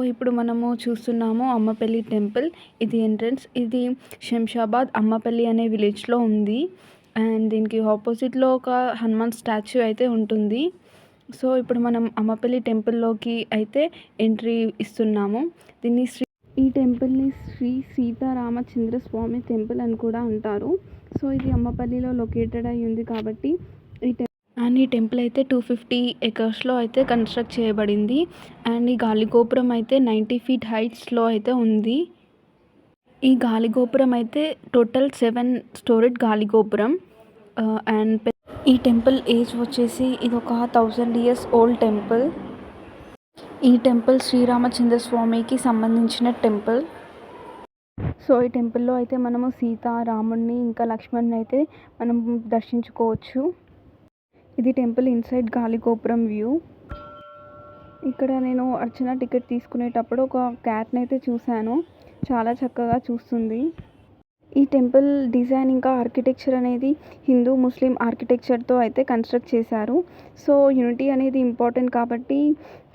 ఇప్పుడు మనము చూస్తున్నాము అమ్మపల్లి టెంపుల్. ఇది ఎంట్రన్స్. ఇది శంషాబాద్ అమ్మపల్లి అనే విలేజ్‌లో ఉంది. అండ్ దీనికి ఆపోజిట్‌లో ఒక హనుమాన్ స్టాచ్యూ అయితే ఉంటుంది. సో, ఇప్పుడు మనం అమ్మపల్లి టెంపుల్‌లోకి అయితే ఎంట్రీ ఇస్తున్నాము. ఈ టెంపుల్‌ని శ్రీ సీతారామచంద్ర స్వామి టెంపుల్ అని కూడా అంటారు. సో, ఇది అమ్మపల్లిలో లొకేటెడ్ అయి ఉంది కాబట్టి ఈ టెంపుల్ అయితే 250 ఎకర్స్‌లో అయితే కన్‌స్ట్రక్ట్ చేయబడింది. అండ్ ఈ గాలిగోపురం అయితే 90 ఫీట్ హైట్స్‌లో అయితే ఉంది. ఈ గాలిగోపురం అయితే టోటల్ 7 స్టోరీడ్ గాలిగోపురం. అండ్ ఈ టెంపుల్ ఏజ్ వచ్చేసి ఇదొక 1000 ఇయర్స్ ఓల్డ్ టెంపుల్. ఈ టెంపుల్ శ్రీరామచంద్ర స్వామికి సంబంధించిన టెంపుల్. సో, ఈ టెంపుల్‌లో అయితే మనము సీత, రాముడిని ఇంకా లక్ష్మణ్‌ని అయితే మనం దర్శించుకోవచ్చు. ఇది టెంపుల్ ఇన్సైడ్ గాలిగోపురం వ్యూ. ఇక్కడ నేను అర్చన టికెట్ తీసుకునేటప్పుడు ఒక క్యాట్‌ని అయితే చూశాను. చాలా చక్కగా చూస్తుంది. ఈ టెంపుల్ డిజైన్ ఇంకా ఆర్కిటెక్చర్ అనేది హిందూ, ముస్లిం ఆర్కిటెక్చర్‌తో అయితే కన్‌స్ట్రక్ట్ చేశారు. సో, యూనిటీ అనేది ఇంపార్టెంట్ కాబట్టి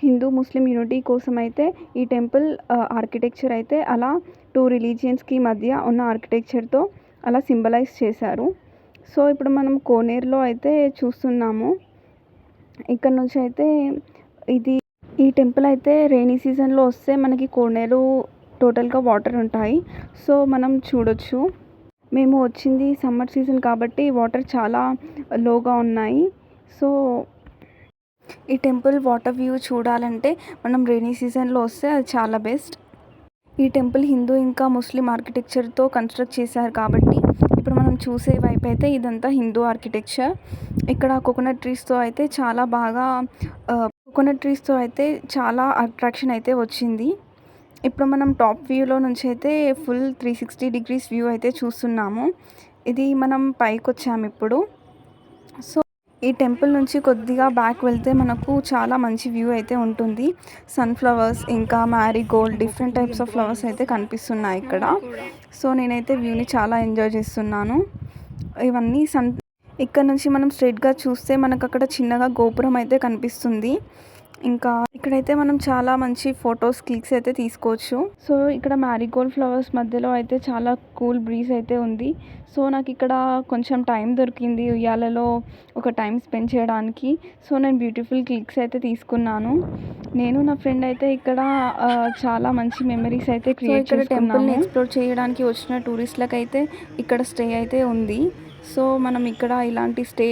హిందూ, ముస్లిం యూనిటీ కోసం అయితే ఈ టెంపుల్ ఆర్కిటెక్చర్ అయితే అలా 2 రిలీజియన్స్‌కి మధ్య ఉన్న ఆర్కిటెక్చర్‌తో అలా సింబలైజ్ చేశారు. సో, ఇప్పుడు మనం కోనేరులో అయితే చూస్తున్నాము. ఇక్కడ నుంచి అయితే ఈ టెంపుల్ అయితే రెయినీ సీజన్‌లో వస్తే మనకి కోనేరు టోటల్‌గా వాటర్ ఉంటాయి. సో, మనం చూడొచ్చు. మేము వచ్చింది సమ్మర్ సీజన్ కాబట్టి వాటర్ చాలా లోగా ఉన్నాయి. సో, ఈ టెంపుల్ వాటర్ వ్యూ చూడాలంటే మనం రెయినీ సీజన్‌లో వస్తే అది చాలా బెస్ట్. ఈ టెంపుల్ హిందూ ఇంకా ముస్లిం ఆర్కిటెక్చర్‌తో కన్‌స్ట్రక్ట్ చేశారు కాబట్టి ఇప్పుడు మనం చూసే వైపు అయితే ఇదంతా హిందూ ఆర్కిటెక్చర్. ఇక్కడ కోకోనట్ ట్రీస్‌తో అయితే చాలా అట్రాక్షన్ అయితే వచ్చింది. ఇప్పుడు మనం టాప్ వ్యూలో నుంచి అయితే ఫుల్ 360 డిగ్రీస్ వ్యూ అయితే చూస్తున్నాము. ఇది మనం పైకొచ్చాము ఇప్పుడు. సో, ఈ టెంపుల్ నుంచి కొద్దిగా బ్యాక్ వెళ్తే మనకు చాలా మంచి వ్యూ అయితే ఉంటుంది. సన్‌ఫ్లవర్స్ ఇంకా Marie Gold different types of flowers అయితే కనిపిస్తున్నాయి ఇక్కడ. సో, నేనైతే వ్యూని చాలా ఎంజాయ్ చేస్తున్నాను. ఇవన్నీ ఇక్కడ నుంచి మనం స్ట్రెయిట్‌గా చూస్తే మనకు అక్కడ చిన్నగా గోపురం అయితే కనిపిస్తుంది. ఇంకా ఇక్కడైతే మనం చాలా మంచి ఫొటోస్, క్లిక్స్ అయితే తీసుకోవచ్చు. సో, ఇక్కడ మ్యారీగోల్డ్ ఫ్లవర్స్ మధ్యలో అయితే చాలా కూల్ బ్రీజ్ అయితే ఉంది. సో, నాకు ఇక్కడ కొంచెం టైం దొరికింది ఉయ్యాలలో ఒక టైం స్పెండ్ చేయడానికి. సో, నేను బ్యూటిఫుల్ క్లిక్స్ అయితే తీసుకున్నాను. నేను నా ఫ్రెండ్ అయితే ఇక్కడ చాలా మంచి మెమరీస్ అయితే క్రియేట్ చేసుకున్నాము. టెంపుల్ని ఎక్స్ప్లోర్ చేయడానికి వచ్చిన టూరిస్టులకైతే ఇక్కడ స్టే అయితే ఉంది. సో, మనం ఇక్కడ ఇలాంటి స్టే